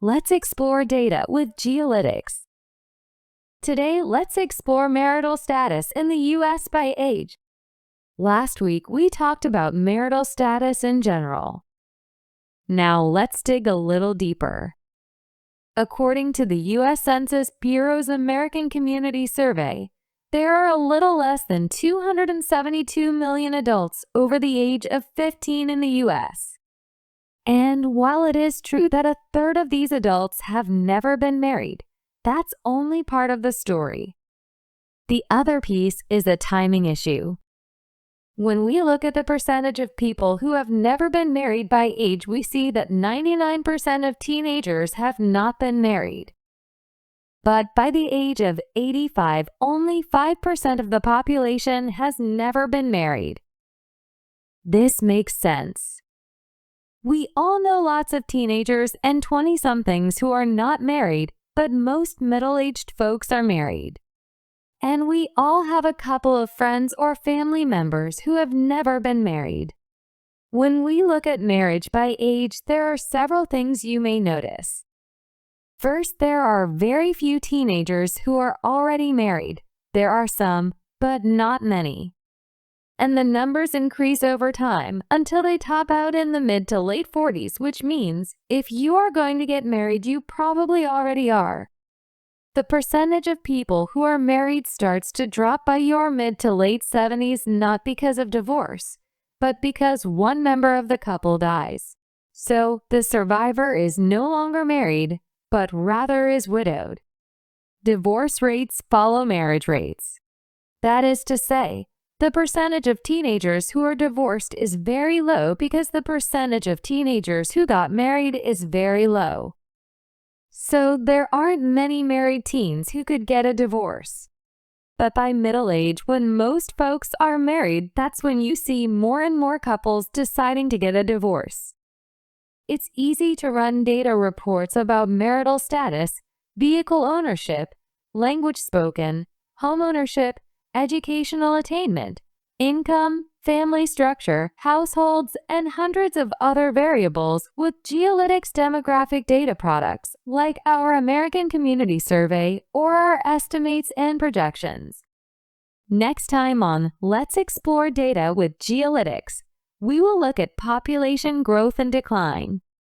Let's explore data with geolytics. Today, let's explore marital status in the U.S. by age. Last week, we talked about marital status in general. Now, let's dig a little deeper. According to the U.S. Census Bureau's American Community Survey, there are a little less than 272 million adults over the age of 15 in the U.S. And while it is true that a third of these adults have never been married, that's only part of the story. The other piece is a timing issue. When we look at the percentage of people who have never been married by age, we see that 99% of teenagers have not been married. But by the age of 85, only 5% of the population has never been married. This makes sense. We all know lots of teenagers and 20-somethings who are not married, but most middle-aged folks are married. And we all have a couple of friends or family members who have never been married. When we look at marriage by age, there are several things you may notice. First, there are very few teenagers who are already married. There are some, but not many. And the numbers increase over time until they top out in the mid to late 40s, which means if you are going to get married, you probably already are. The percentage of people who are married starts to drop by your mid to late 70s, not because of divorce, but because one member of the couple dies. So the survivor is no longer married, but rather is widowed. Divorce rates follow marriage rates. That is to say, the percentage of teenagers who are divorced is very low because the percentage of teenagers who got married is very low. So there aren't many married teens who could get a divorce. But by middle age, when most folks are married, that's when you see more and more couples deciding to get a divorce. It's easy to run data reports about marital status, vehicle ownership, language spoken, homeownership, educational attainment, income, family structure, households, and hundreds of other variables with geolytics demographic data products like our American Community Survey or our estimates and projections. Next time on Let's Explore Data with Geolytics, we will look at population growth and decline.